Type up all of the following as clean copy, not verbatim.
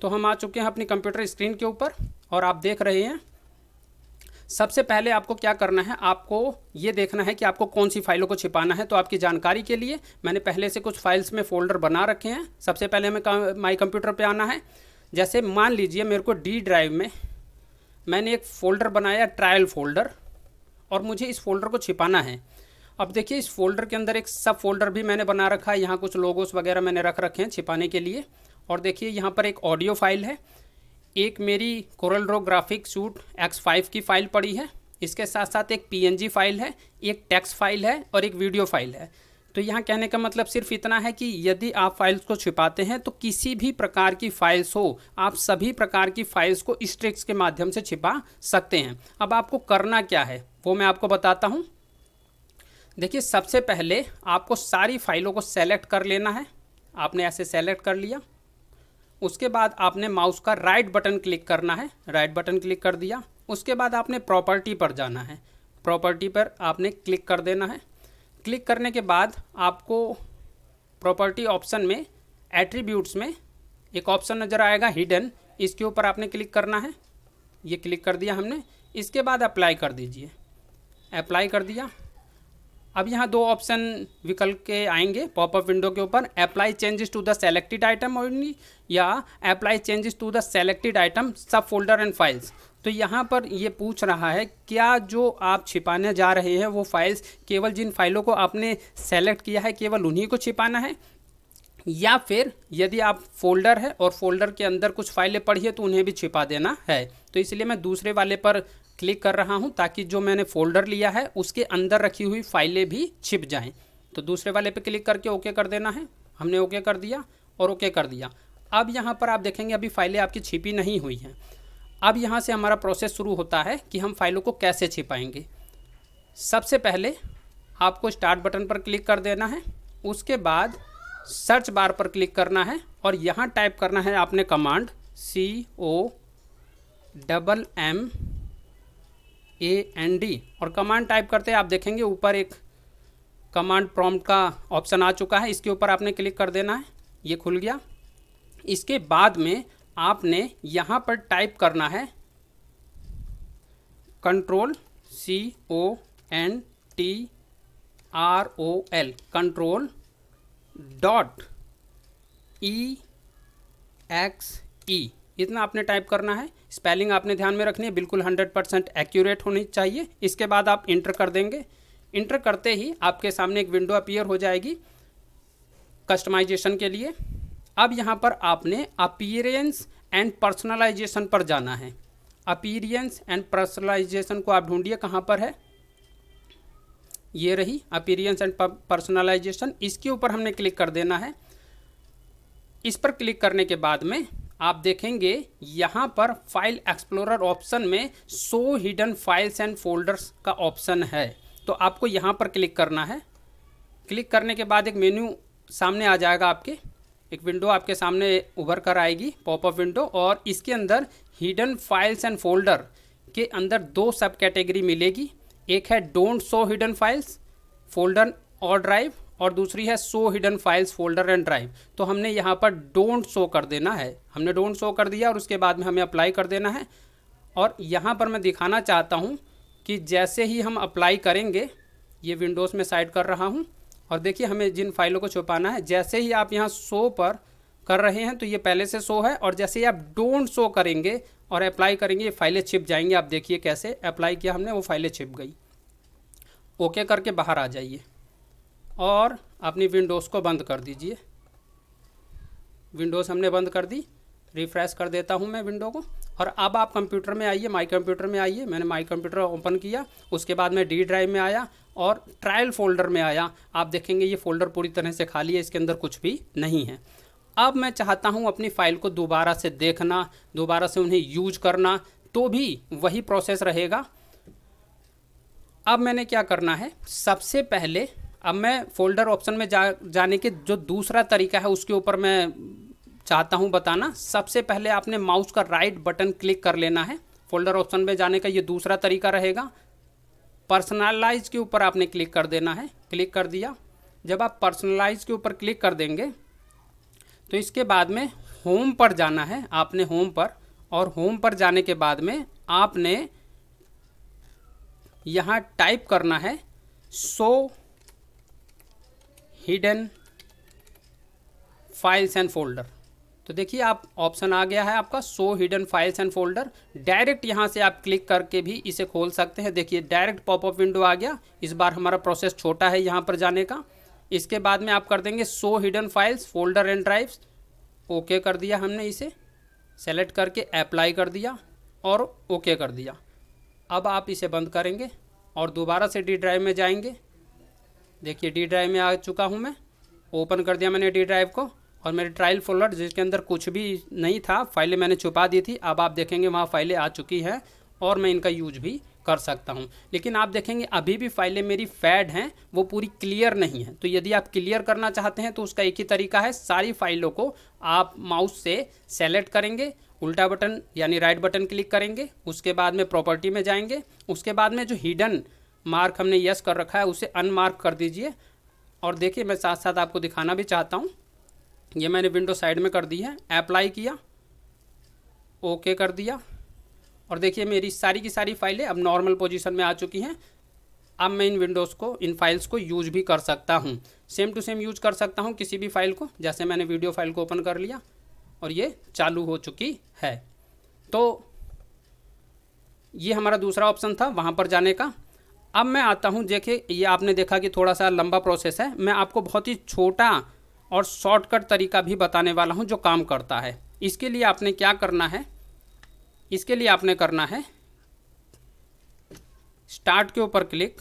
तो हम आ चुके हैं अपनी कंप्यूटर स्क्रीन के ऊपर और आप देख रहे हैं। सबसे पहले आपको क्या करना है, आपको ये देखना है कि आपको कौन सी फाइलों को छिपाना है। तो आपकी जानकारी के लिए मैंने पहले से कुछ फाइल्स में फ़ोल्डर बना रखे हैं। सबसे पहले हमें माई कंप्यूटर पे आना है। जैसे मान लीजिए मेरे को डी ड्राइव में मैंने एक फ़ोल्डर बनाया ट्रायल फ़ोल्डर, और मुझे इस फोल्डर को छिपाना है। अब देखिए इस फोल्डर के अंदर एक सब फोल्डर भी मैंने बना रखा है। यहाँ कुछ लोगोस वगैरह मैंने रख रखे हैं छिपाने के लिए। और देखिए यहाँ पर एक ऑडियो फाइल है, एक मेरी Corel Draw graphic suit X5 की फ़ाइल पड़ी है, इसके साथ साथ एक PNG फाइल है, एक टेक्स्ट फाइल है और एक वीडियो फाइल है। तो यहाँ कहने का मतलब सिर्फ इतना है कि यदि आप फाइल्स को छिपाते हैं तो किसी भी प्रकार की फाइल्स हो, आप सभी प्रकार की फाइल्स को इस ट्रिक्स के माध्यम से छिपा सकते हैं। अब आपको करना क्या है वो मैं आपको बताता हूँ। देखिए सबसे पहले आपको सारी फाइलों को सेलेक्ट कर लेना है। आपने ऐसे सेलेक्ट कर लिया, उसके बाद आपने माउस का राइट बटन क्लिक करना है। राइट बटन क्लिक कर दिया, उसके बाद आपने प्रॉपर्टी पर जाना है। प्रॉपर्टी पर आपने क्लिक कर देना है। क्लिक करने के बाद आपको प्रॉपर्टी ऑप्शन में एट्रीब्यूट्स में एक ऑप्शन नज़र आएगा हिडन, इसके ऊपर आपने क्लिक करना है। ये क्लिक कर दिया हमने, इसके बाद अप्लाई कर दीजिए। अप्लाई कर दिया। अब यहाँ दो ऑप्शन विकल्प के आएंगे पॉपअप विंडो के ऊपर, apply changes to the selected item only या apply changes to the selected item subfolder and files. तो यहाँ पर ये पूछ रहा है क्या जो आप छिपाने जा रहे हैं वो फाइल्स केवल जिन फाइलों को आपने सेलेक्ट किया है केवल उन्हीं को छिपाना है, या फिर यदि आप फोल्डर है और फोल्डर के अंदर कुछ फाइलें पड़ी है तो उन्हें भी छिपा देना है। तो इसलिए मैं दूसरे वाले पर क्लिक कर रहा हूं ताकि जो मैंने फोल्डर लिया है उसके अंदर रखी हुई फाइलें भी छिप जाएं। तो दूसरे वाले पे क्लिक करके ओके कर देना है। हमने ओके कर दिया और ओके कर दिया। अब यहाँ पर आप देखेंगे अभी फाइलें आपकी छिपी नहीं हुई हैं। अब यहाँ से हमारा प्रोसेस शुरू होता है कि हम फाइलों को कैसे छिपाएंगे। सबसे पहले आपको स्टार्ट बटन पर क्लिक कर देना है, उसके बाद सर्च बार पर क्लिक करना है और यहाँ टाइप करना है आपने कमांड COMMAND, और कमांड टाइप करते हैं आप देखेंगे ऊपर एक कमांड प्रॉम्प्ट का ऑप्शन आ चुका है, इसके ऊपर आपने क्लिक कर देना है। ये खुल गया। इसके बाद में आपने यहाँ पर टाइप करना है कंट्रोल CONTROL कंट्रोल .EXE, इतना आपने टाइप करना है। स्पेलिंग आपने ध्यान में रखनी है, बिल्कुल 100% एक्यूरेट होनी चाहिए। इसके बाद आप इंटर कर देंगे। इंटर करते ही आपके सामने एक विंडो अपीयर हो जाएगी कस्टमाइजेशन के लिए। अब यहाँ पर आपने अपीयरेंस एंड पर्सनलाइजेशन पर जाना है। अपीयरेंस एंड पर्सनलाइजेशन को आप ढूंढिए कहाँ पर है, ये रही अपीयरेंस एंड पर्सनलाइजेशन। इसके ऊपर हमने क्लिक कर देना है। इस पर क्लिक करने के बाद में आप देखेंगे यहाँ पर फाइल एक्सप्लोरर ऑप्शन में show hidden files and folders का ऑप्शन है। तो आपको यहाँ पर क्लिक करना है। क्लिक करने के बाद एक मेन्यू सामने आ जाएगा, आपके एक विंडो आपके सामने उभर कर आएगी पॉपअप विंडो, और इसके अंदर हिडन फाइल्स एंड फोल्डर के अंदर दो सब कैटेगरी मिलेगी। एक है don't show hidden files folder और ड्राइव, और दूसरी है show hidden files folder and drive. तो हमने यहाँ पर डोंट शो कर देना है। हमने डोंट शो कर दिया और उसके बाद में हमें अप्लाई कर देना है। और यहाँ पर मैं दिखाना चाहता हूँ कि जैसे ही हम अप्लाई करेंगे, ये विंडोज़ में साइड कर रहा हूँ, और देखिए हमें जिन फाइलों को छुपाना है, जैसे ही आप यहाँ शो पर कर रहे हैं तो ये पहले से शो है, और जैसे ही आप डोंट शो करेंगे और अप्लाई करेंगे ये फाइलें छिप जाएंगी। आप देखिए कैसे अप्लाई किया हमने, वो फाइलें छिप गई। ओके करके बाहर आ जाइए और अपनी विंडोज़ को बंद कर दीजिए। विंडोज़ हमने बंद कर दी। रिफ़्रेश कर देता हूं मैं विंडो को, और अब आप कंप्यूटर में आइए, माई कंप्यूटर में आइए। मैंने माई कंप्यूटर ओपन किया, उसके बाद मैं डी ड्राइव में आया और ट्रायल फोल्डर में आया। आप देखेंगे ये फोल्डर पूरी तरह से खाली है, इसके अंदर कुछ भी नहीं है। अब मैं चाहता हूं अपनी फ़ाइल को दोबारा से देखना, दोबारा से उन्हें यूज करना, तो भी वही प्रोसेस रहेगा। अब मैंने क्या करना है, सबसे पहले अब मैं फोल्डर ऑप्शन में जाने के जो दूसरा तरीका है उसके ऊपर मैं चाहता हूं बताना। सबसे पहले आपने माउस का राइट बटन क्लिक कर लेना है। फोल्डर ऑप्शन में जाने का ये दूसरा तरीका रहेगा। पर्सनलाइज के ऊपर आपने क्लिक कर देना है। क्लिक कर दिया। जब आप पर्सनलाइज के ऊपर क्लिक कर देंगे तो इसके बाद में होम पर जाना है, आपने होम पर, और होम पर जाने के बाद में आपने यहाँ टाइप करना है show hidden files and folder. तो देखिए आप ऑप्शन आ गया है आपका show hidden files and folder. Direct यहाँ से आप क्लिक करके भी इसे खोल सकते हैं। देखिए डायरेक्ट पॉपअप विंडो आ गया। इस बार हमारा प्रोसेस छोटा है यहाँ पर जाने का। इसके बाद में आप कर देंगे show hidden files folder and drives. Okay कर दिया हमने, इसे सेलेक्ट करके अप्लाई कर दिया और ओके कर दिया। अब आप इसे बंद करेंगे और दोबारा से डी ड्राइव में जाएंगे। देखिए डी ड्राइव में आ चुका हूँ मैं, ओपन कर दिया मैंने डी ड्राइव को, और मेरे ट्रायल फोल्डर जिसके अंदर कुछ भी नहीं था, फाइलें मैंने छुपा दी थी, अब आप देखेंगे वहाँ फाइलें आ चुकी हैं और मैं इनका यूज भी कर सकता हूँ। लेकिन आप देखेंगे अभी भी फाइलें मेरी फैड हैं, वो पूरी क्लियर नहीं है। तो यदि आप क्लियर करना चाहते हैं तो उसका एक ही तरीका है, सारी फाइलों को आप माउस से सेलेक्ट करेंगे, उल्टा बटन यानी राइट बटन क्लिक करेंगे, उसके बाद में प्रॉपर्टी में जाएंगे, उसके बाद में जो हिडन मार्क हमने यस कर रखा है उसे अनमार्क कर दीजिए। और देखिए मैं साथ साथ आपको दिखाना भी चाहता हूँ, ये मैंने विंडो साइड में कर दी है, अप्लाई किया, ओके कर दिया, और देखिए मेरी सारी की सारी फाइलें अब नॉर्मल पोजीशन में आ चुकी हैं। अब मैं इन विंडोज़ को, इन फाइल्स को यूज भी कर सकता हूँ, सेम टू सेम यूज कर सकता हूँ किसी भी फाइल को। जैसे मैंने वीडियो फाइल को ओपन कर लिया और ये चालू हो चुकी है। तो ये हमारा दूसरा ऑप्शन था वहाँ पर जाने का। अब मैं आता हूँ, देखिए ये आपने देखा कि थोड़ा सा लंबा प्रोसेस है, मैं आपको बहुत ही छोटा और शॉर्टकट तरीका भी बताने वाला हूँ जो काम करता है। इसके लिए आपने क्या करना है, इसके लिए आपने करना है स्टार्ट के ऊपर क्लिक,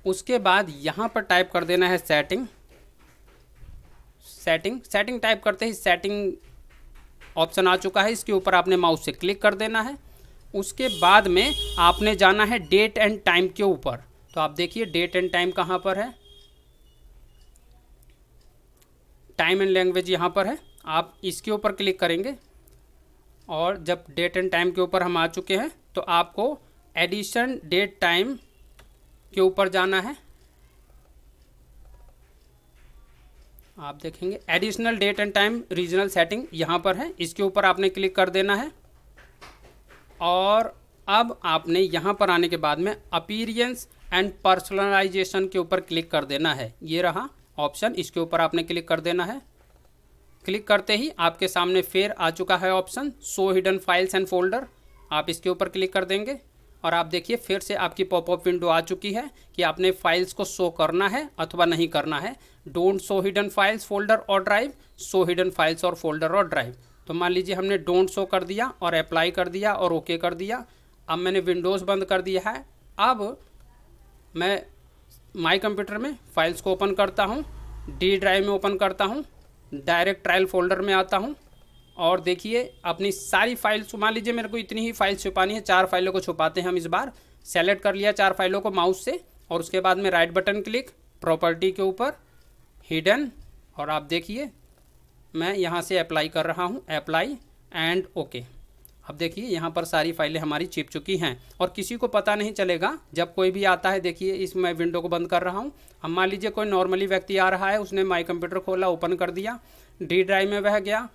उसके बाद यहाँ पर टाइप कर देना है सेटिंग। सेटिंग टाइप करते ही सेटिंग ऑप्शन आ चुका है, इसके ऊपर आपने माउस से क्लिक कर देना है। उसके बाद में आपने जाना है डेट एंड टाइम के ऊपर। तो आप देखिए डेट एंड टाइम कहाँ पर है, टाइम एंड लैंग्वेज यहाँ पर है, आप इसके ऊपर क्लिक करेंगे। और जब डेट एंड टाइम के ऊपर हम आ चुके हैं तो आपको एडिशन डेट टाइम के ऊपर जाना है। आप देखेंगे additional date and time regional setting यहाँ पर है, इसके ऊपर आपने क्लिक कर देना है। और अब आपने यहाँ पर आने के बाद में अपीयरेंस एंड पर्सनलाइजेशन के ऊपर क्लिक कर देना है। ये रहा ऑप्शन, इसके ऊपर आपने क्लिक कर देना है। क्लिक करते ही आपके सामने फिर आ चुका है option show hidden files and folder, आप इसके ऊपर क्लिक कर देंगे और आप देखिए फिर से आपकी पॉपअप विंडो आ चुकी है कि आपने फाइल्स को शो करना है अथवा नहीं करना है। Don't show hidden files folder और ड्राइव, शो हिडन फाइल्स और फोल्डर और ड्राइव। तो मान लीजिए हमने डोंट शो कर दिया और अप्लाई कर दिया और ओके कर दिया। अब मैंने विंडोज़ बंद कर दिया है। अब मैं माई कंप्यूटर में फाइल्स को ओपन करता हूँ, डी ड्राइव में ओपन करता हूँ, डायरेक्ट ट्रायल फोल्डर में आता हूँ और देखिए अपनी सारी फाइल्स, मान लीजिए मेरे को इतनी ही फाइल छुपानी है, 4 फाइलों को छुपाते हैं हम इस बार। सेलेक्ट कर लिया 4 फाइलों को माउस से और उसके बाद में राइट बटन क्लिक, प्रॉपर्टी के ऊपर हिडन, और आप देखिए मैं यहाँ से अप्लाई कर रहा हूँ, अप्लाई एंड ओके। अब देखिए यहाँ पर सारी फाइलें हमारी छिप चुकी हैं और किसी को पता नहीं चलेगा जब कोई भी आता है। देखिए इस मैं विंडो को बंद कर रहा हूँ। अब मान लीजिए कोई नॉर्मली व्यक्ति आ रहा है, उसने माई कंप्यूटर खोला, ओपन कर दिया, डी ड्राइव में वह गया,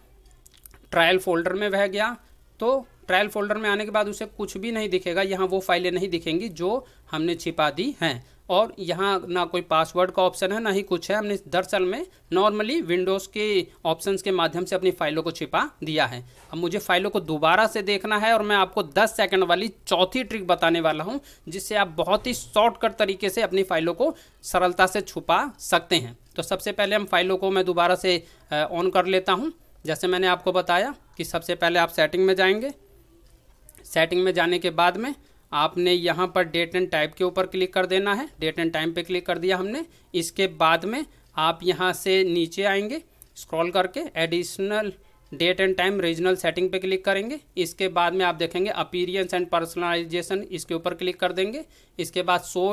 ट्रायल फोल्डर में वह गया, तो ट्रायल फोल्डर में आने के बाद उसे कुछ भी नहीं दिखेगा, यहाँ वो फाइलें नहीं दिखेंगी जो हमने छिपा दी हैं। और यहाँ ना कोई पासवर्ड का ऑप्शन है ना ही कुछ है, हमने दरअसल में नॉर्मली विंडोज़ के ऑप्शंस के माध्यम से अपनी फ़ाइलों को छिपा दिया है। अब मुझे फ़ाइलों को दोबारा से देखना है और मैं आपको 10 सेकंड वाली चौथी ट्रिक बताने वाला हूँ जिससे आप बहुत ही शॉर्टकट तरीके से अपनी फ़ाइलों को सरलता से छुपा सकते हैं। तो सबसे पहले हम फाइलों को मैं दोबारा से ऑन कर लेता हूँ। जैसे मैंने आपको बताया कि सबसे पहले आप सेटिंग में जाएंगे, सेटिंग में जाने के बाद में आपने यहाँ पर डेट एंड टाइम के ऊपर क्लिक कर देना है। डेट एंड टाइम पे क्लिक कर दिया हमने। इसके बाद में आप यहाँ से नीचे आएंगे स्क्रॉल करके, additional date and time regional setting पे क्लिक करेंगे। इसके बाद में आप देखेंगे अपीयरेंस एंड पर्सनलाइजेशन, इसके ऊपर क्लिक कर देंगे। इसके बाद show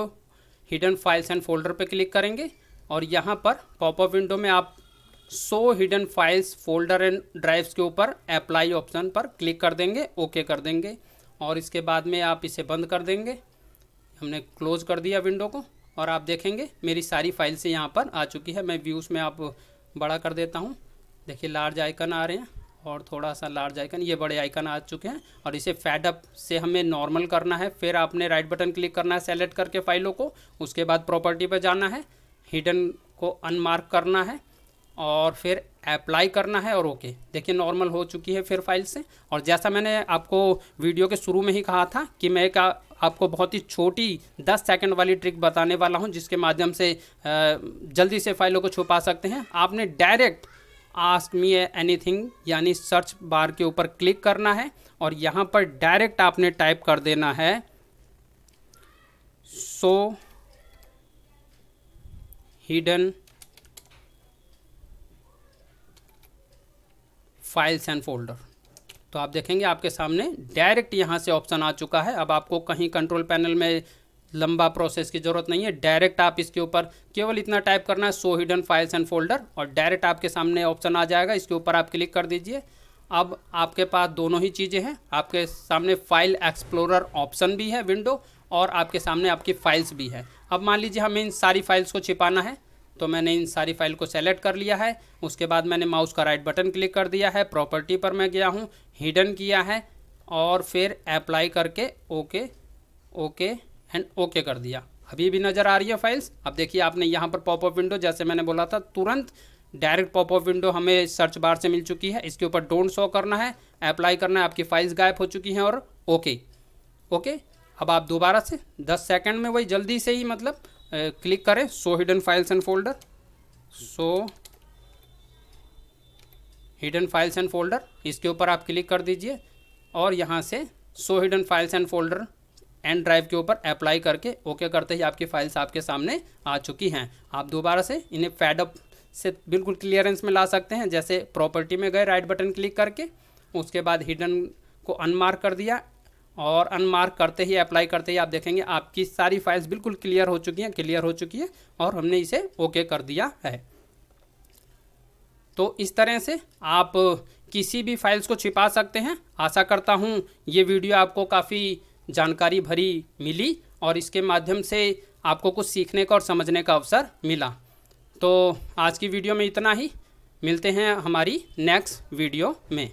hidden files and folder पे क्लिक करेंगे और यहाँ पर पॉपअप विंडो में आप show hidden files folder and drives के ऊपर अप्लाई ऑप्शन पर क्लिक कर देंगे, ओके कर देंगे और इसके बाद में आप इसे बंद कर देंगे। हमने क्लोज कर दिया विंडो को और आप देखेंगे मेरी सारी फाइल से यहाँ पर आ चुकी है। मैं व्यूज़ में आप बड़ा कर देता हूँ देखिए लार्ज आइकन आ रहे हैं और थोड़ा सा लार्ज आइकन, ये बड़े आइकन आ चुके हैं। और इसे फेड अप से हमें नॉर्मल करना है। फिर आपने राइट बटन क्लिक करना है सेलेक्ट करके फाइलों को, उसके बाद प्रॉपर्टी पे जाना है, हिडन को अनमार्क करना है और फिर अप्लाई करना है और ओके। देखिए नॉर्मल हो चुकी है फिर फाइल से। और जैसा मैंने आपको वीडियो के शुरू में ही कहा था कि मैं आपको बहुत ही छोटी 10 सेकंड वाली ट्रिक बताने वाला हूं जिसके माध्यम से जल्दी से फाइलों को छुपा सकते हैं। आपने डायरेक्ट आस्क मी एनीथिंग यानी सर्च बार के ऊपर क्लिक करना है और यहाँ पर डायरेक्ट आपने टाइप कर देना है show hidden files and folder. तो आप देखेंगे आपके सामने डायरेक्ट यहाँ से ऑप्शन आ चुका है। अब आपको कहीं कंट्रोल पैनल में लंबा प्रोसेस की ज़रूरत नहीं है, डायरेक्ट आप इसके ऊपर केवल इतना टाइप करना है show hidden files and folder और डायरेक्ट आपके सामने ऑप्शन आ जाएगा। इसके ऊपर आप क्लिक कर दीजिए। अब आपके पास दोनों ही चीज़ें हैं, आपके सामने फाइल एक्सप्लोरर ऑप्शन भी है विंडो और आपके सामने आपकी फाइल्स भी है। अब मान लीजिए हमें इन सारी फाइल्स को छिपाना है, तो मैंने इन सारी फाइल को सेलेक्ट कर लिया है। उसके बाद मैंने माउस का राइट बटन क्लिक कर दिया है, प्रॉपर्टी पर मैं गया हूँ, हिडन किया है और फिर अप्लाई करके ओके ओके एंड ओके कर दिया। अभी भी नज़र आ रही है फाइल्स। अब देखिए आपने यहाँ पर पॉपअप विंडो, जैसे मैंने बोला था तुरंत डायरेक्ट पॉपअप विंडो हमें सर्च बार से मिल चुकी है। इसके ऊपर डोंट शो करना है, अप्लाई करना है, आपकी फाइल्स गायब हो चुकी हैं और ओके ओके। अब आप दोबारा से 10 सेकंड में वही जल्दी से ही मतलब क्लिक करें show hidden files and folder, show hidden files and folder, इसके ऊपर आप क्लिक कर दीजिए और यहाँ से show hidden files and folder and drive के ऊपर अप्लाई करके ओके करते ही आपकी फाइल्स आपके सामने आ चुकी हैं। आप दोबारा से इन्हें फेड अप से बिल्कुल क्लियरेंस में ला सकते हैं। जैसे प्रॉपर्टी में गए, राइट बटन क्लिक करके, उसके बाद हिडन को अनमार्क कर दिया और अनमार्क करते ही अप्लाई करते ही आप देखेंगे आपकी सारी फाइल्स बिल्कुल क्लियर हो चुकी है और हमने इसे ओके कर दिया है। तो इस तरह से आप किसी भी फाइल्स को छिपा सकते हैं। आशा करता हूँ ये वीडियो आपको काफ़ी जानकारी भरी मिली और इसके माध्यम से आपको कुछ सीखने का और समझने का अवसर मिला। तो आज की वीडियो में इतना ही, मिलते हैं हमारी नेक्स्ट वीडियो में।